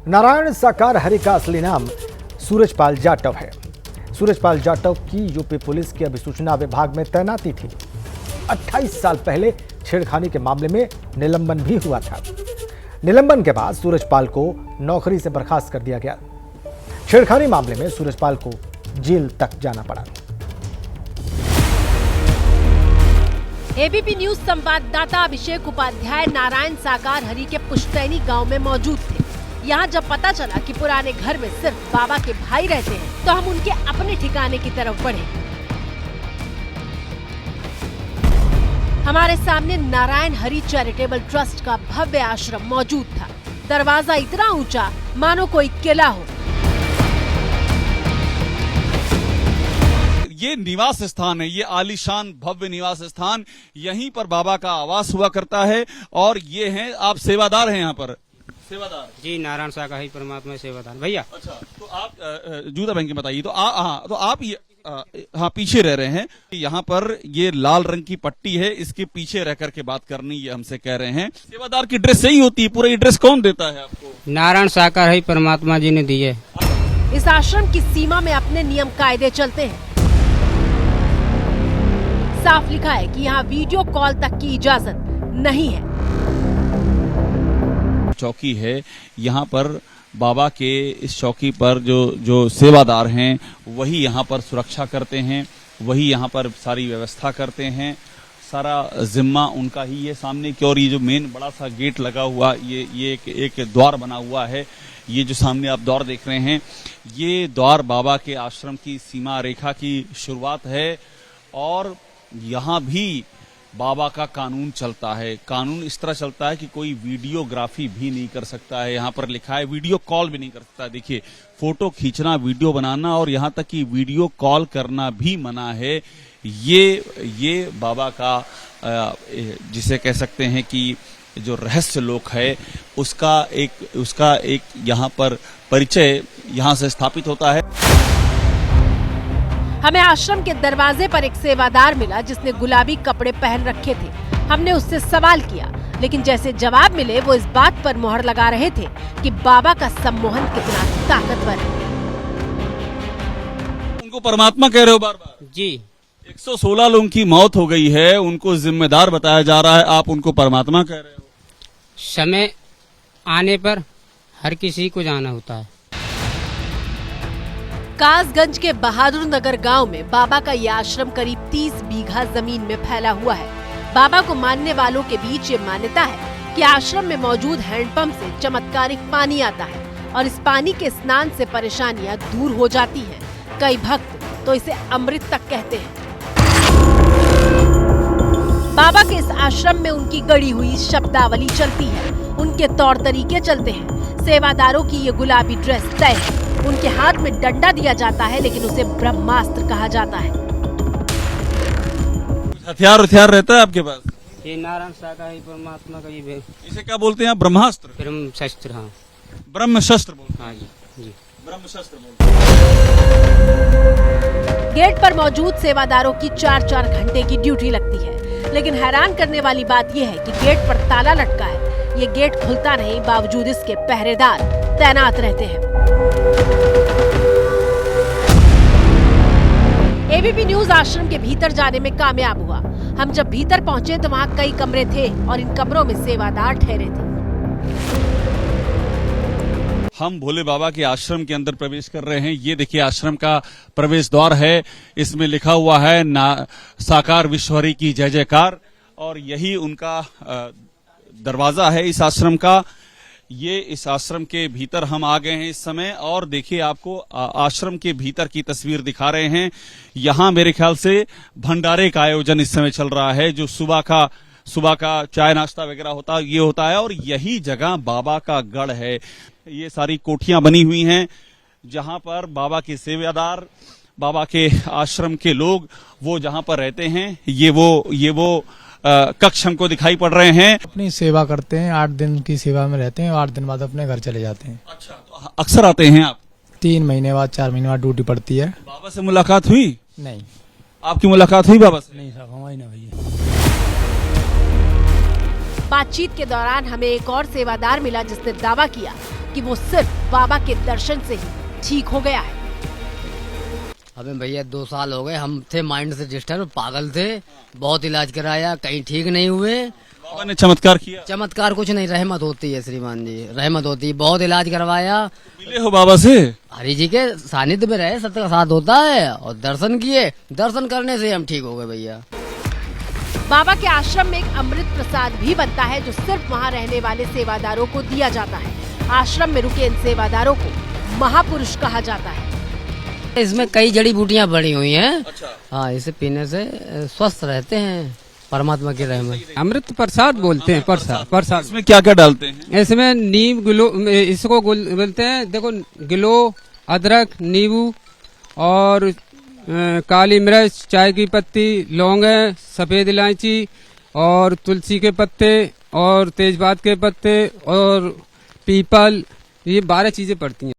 नारायण साकार हरि का असली नाम सूरजपाल जाटव है। सूरजपाल जाटव की यूपी पुलिस की अभिसूचना विभाग में तैनाती थी। 28 साल पहले छेड़खानी के मामले में निलंबन भी हुआ था। निलंबन के बाद सूरजपाल को नौकरी से बर्खास्त कर दिया गया। छेड़खानी मामले में सूरजपाल को जेल तक जाना पड़ा। एबीपी न्यूज संवाददाता अभिषेक उपाध्याय नारायण साकार हरि के पुश्तैनी गांव में मौजूद थे। यहाँ जब पता चला कि पुराने घर में सिर्फ बाबा के भाई रहते हैं, तो हम उनके अपने ठिकाने की तरफ बढ़े। हमारे सामने नारायण हरि चैरिटेबल ट्रस्ट का भव्य आश्रम मौजूद था। दरवाजा इतना ऊंचा मानो कोई किला हो। ये निवास स्थान है, ये आलीशान भव्य निवास स्थान। यहीं पर बाबा का आवास हुआ करता है। और ये हैं, आप सेवादार हैं यहाँ पर? सेवादार जी, नारायण साकार हरि परमात्मा सेवादार भैया। अच्छा, तो आप जूता पहन के बताइए। तो आप ये हाँ पीछे रह रहे हैं। यहाँ पर ये लाल रंग की पट्टी है, इसके पीछे रह करके बात करनी, ये हमसे कह रहे हैं। सेवादार की ड्रेस सही होती है? पूरा ये ड्रेस कौन देता है आपको? नारायण साकार हरि परमात्मा जी ने दी है। इस आश्रम की सीमा में अपने नियम कायदे चलते हैं। साफ लिखा है कि यहाँ वीडियो कॉल तक की इजाजत नहीं है। चौकी है यहाँ पर। बाबा के इस चौकी पर जो सेवादार हैं वही यहाँ पर सुरक्षा करते हैं, वही यहाँ पर सारी व्यवस्था करते हैं। सारा जिम्मा उनका ही है। सामने की ओर ये जो मेन बड़ा सा गेट लगा हुआ, ये एक द्वार बना हुआ है। ये जो सामने आप द्वार देख रहे हैं, ये द्वार बाबा के आश्रम की सीमा रेखा की शुरुआत है। और यहाँ भी बाबा का कानून चलता है। कानून इस तरह चलता है कि कोई वीडियोग्राफी भी नहीं कर सकता है। यहाँ पर लिखा है वीडियो कॉल भी नहीं कर सकता। देखिए, फोटो खींचना, वीडियो बनाना और यहाँ तक कि वीडियो कॉल करना भी मना है। ये बाबा का जिसे कह सकते हैं कि जो रहस्य लोक है, उसका एक यहाँ पर परिचय यहाँ से स्थापित होता है। हमें आश्रम के दरवाजे पर एक सेवादार मिला जिसने गुलाबी कपड़े पहन रखे थे। हमने उससे सवाल किया, लेकिन जैसे जवाब मिले वो इस बात पर मोहर लगा रहे थे कि बाबा का सम्मोहन कितना ताकतवर है। उनको परमात्मा कह रहे हो बार बार? जी। 116 लोगों की मौत हो गई है, उनको जिम्मेदार बताया जा रहा है, आप उनको परमात्मा कह रहे हो? समय आने पर हर किसी को जाना होता है। कासगंज के बहादुर नगर गांव में बाबा का ये आश्रम करीब 30 बीघा जमीन में फैला हुआ है। बाबा को मानने वालों के बीच ये मान्यता है कि आश्रम में मौजूद हैंडपंप से चमत्कारिक पानी आता है और इस पानी के स्नान से परेशानियां दूर हो जाती हैं। कई भक्त तो इसे अमृत तक कहते हैं। बाबा के इस आश्रम में उनकी गढ़ी हुई शब्दावली चलती है, उनके तौर तरीके चलते हैं। सेवादारों की ये गुलाबी ड्रेस तय है। उनके हाथ में डंडा दिया जाता है, लेकिन उसे ब्रह्मास्त्र कहा जाता है। हथियार रहता है आपके पास? ये नारायण साकार हरि परमात्मा का ये इसे क्या बोलते हैं? ब्रह्मास्त्र, ब्रह्म शस्त्र। हाँ, ब्रह्म शस्त्र बोलते हैं। हाँ जी, ब्रह्म शस्त्र बोलते हैं। गेट पर मौजूद सेवादारों की 4-4 घंटे की ड्यूटी लगती है, लेकिन हैरान करने वाली बात यह है कि गेट पर ताला लटका है। ये गेट खुलता नहीं, बावजूद इसके पहरेदार तैनात रहते हैं। एबीपी न्यूज आश्रम के भीतर जाने में कामयाब हुआ। हम जब भीतर पहुंचे तो वहाँ कई कमरे थे और इन कमरों में सेवादार ठहरे थे। हम भोले बाबा के आश्रम के अंदर प्रवेश कर रहे हैं। ये देखिए आश्रम का प्रवेश द्वार है। इसमें लिखा हुआ है साकार विश्वहरि की जय जयकार, और यही उनका दरवाजा है इस आश्रम का। ये इस आश्रम के भीतर हम आ गए हैं इस समय, और देखिए आपको आश्रम के भीतर की तस्वीर दिखा रहे हैं। यहाँ मेरे ख्याल से भंडारे का आयोजन इस समय चल रहा है। जो सुबह का चाय नाश्ता वगैरह होता है। और यही जगह बाबा का गढ़ है। ये सारी कोठियां बनी हुई हैं जहां पर बाबा के सेवादार, बाबा के आश्रम के लोग वो जहां पर रहते हैं। ये वो कक्ष हमको दिखाई पड़ रहे हैं। अपनी सेवा करते हैं, 8 दिन की सेवा में रहते हैं और 8 दिन बाद अपने घर चले जाते हैं। अच्छा, तो अक्सर आते हैं आप? 3 महीने बाद, 4 महीने बाद ड्यूटी पड़ती है। बाबा से मुलाकात हुई? नहीं। आपकी मुलाकात हुई बाबा से? नहीं साहब, हमारी ना हुई। बातचीत के दौरान हमें एक और सेवादार मिला जिसने दावा किया कि वो सिर्फ बाबा के दर्शन से ही ठीक हो गया है। हमें भैया 2 साल हो गए, हम थे माइंड से डिस्टर्ब, पागल थे, बहुत इलाज कराया, कहीं ठीक नहीं हुए। बाबा ने चमत्कार किया? चमत्कार कुछ नहीं, रहमत होती है श्रीमान जी, रहमत होती है। बहुत इलाज करवाया। मिले हो बाबा से? हरि जी के सानिध्य में रहे, सत्य का साथ होता है, और दर्शन किए, दर्शन करने से हम ठीक हो गए भैया। बाबा के आश्रम में एक अमृत प्रसाद भी बनता है जो सिर्फ वहाँ रहने वाले सेवादारों को दिया जाता है। आश्रम में रुके इन सेवादारों को महापुरुष कहा जाता है। इसमें कई जड़ी बूटियाँ बनी हुई हैं। अच्छा। हाँ, इसे पीने से स्वस्थ रहते हैं, परमात्मा की रहमत। अमृत प्रसाद बोलते हैं, प्रसाद। इसमें क्या क्या डालते हैं? इसमें नींब गिलो, इसको बोलते हैं, देखो गिलो, अदरक, नींबू और काली मिर्च, चाय की पत्ती, लौंगे, सफेद इलायची और तुलसी के पत्ते और तेजपात के पत्ते और पीपल, ये 12 चीजें पड़ती हैं।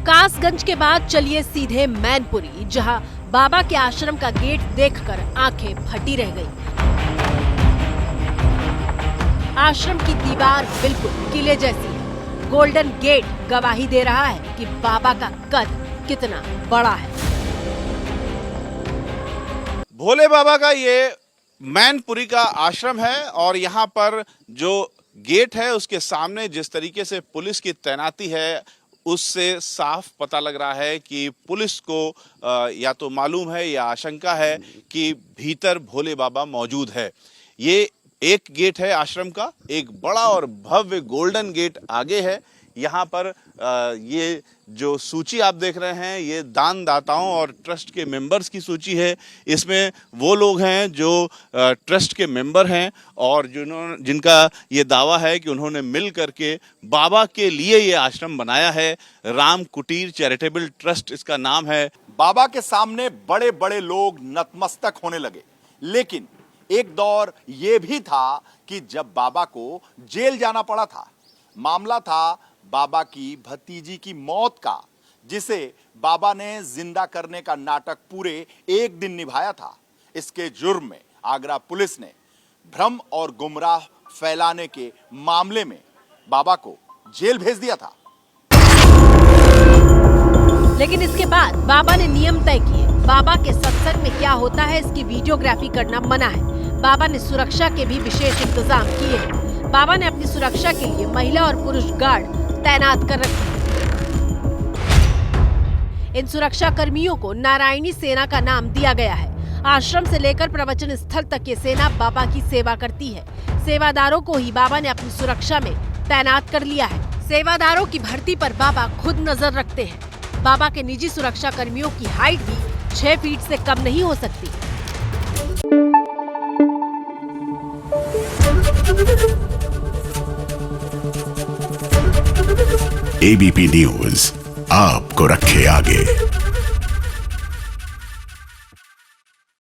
कासगंज के बाद चलिए सीधे मैनपुरी, जहां बाबा के आश्रम का गेट देखकर आंखें फटी रह गई। आश्रम की दीवार बिल्कुल किले जैसी है। गोल्डन गेट गवाही दे रहा है कि बाबा का कद कितना बड़ा है। भोले बाबा का ये मैनपुरी का आश्रम है और यहाँ पर जो गेट है उसके सामने जिस तरीके से पुलिस की तैनाती है उससे साफ पता लग रहा है कि पुलिस को या तो मालूम है या आशंका है कि भीतर भोले बाबा मौजूद है। ये एक गेट है आश्रम का, एक बड़ा और भव्य गोल्डन गेट आगे है। यहाँ पर ये जो सूची आप देख रहे हैं ये दान दाताओं और ट्रस्ट के मेंबर्स की सूची है। इसमें वो लोग हैं जो ट्रस्ट के मेंबर हैं और जिनका ये दावा है कि उन्होंने मिल करके बाबा के लिए ये आश्रम बनाया है। राम कुटीर चैरिटेबल ट्रस्ट इसका नाम है। बाबा के सामने बड़े बड़े लोग नतमस्तक होने लगे, लेकिन एक दौर ये भी था कि जब बाबा को जेल जाना पड़ा था। मामला था बाबा की भतीजी की मौत का, जिसे बाबा ने जिंदा करने का नाटक पूरे 1 दिन निभाया था। इसके जुर्म में आगरा पुलिस ने भ्रम और गुमराह फैलाने के मामले में बाबा को जेल भेज दिया था। लेकिन इसके बाद बाबा ने नियम तय किए। बाबा के सत्संग में क्या होता है इसकी वीडियोग्राफी करना मना है। बाबा ने सुरक्षा के भी विशेष इंतजाम किए हैं। बाबा ने अपनी सुरक्षा के लिए महिला और पुरुष गार्ड तैनात कर रखे। इन सुरक्षा कर्मियों को नारायणी सेना का नाम दिया गया है। आश्रम से लेकर प्रवचन स्थल तक ये सेना बाबा की सेवा करती है। सेवादारों को ही बाबा ने अपनी सुरक्षा में तैनात कर लिया है। सेवादारों की भर्ती पर बाबा खुद नजर रखते हैं। बाबा के निजी सुरक्षा कर्मियों की हाइट भी 6 फीट से कम नहीं हो सकती। एबीपी न्यूज आपको रखे आगे।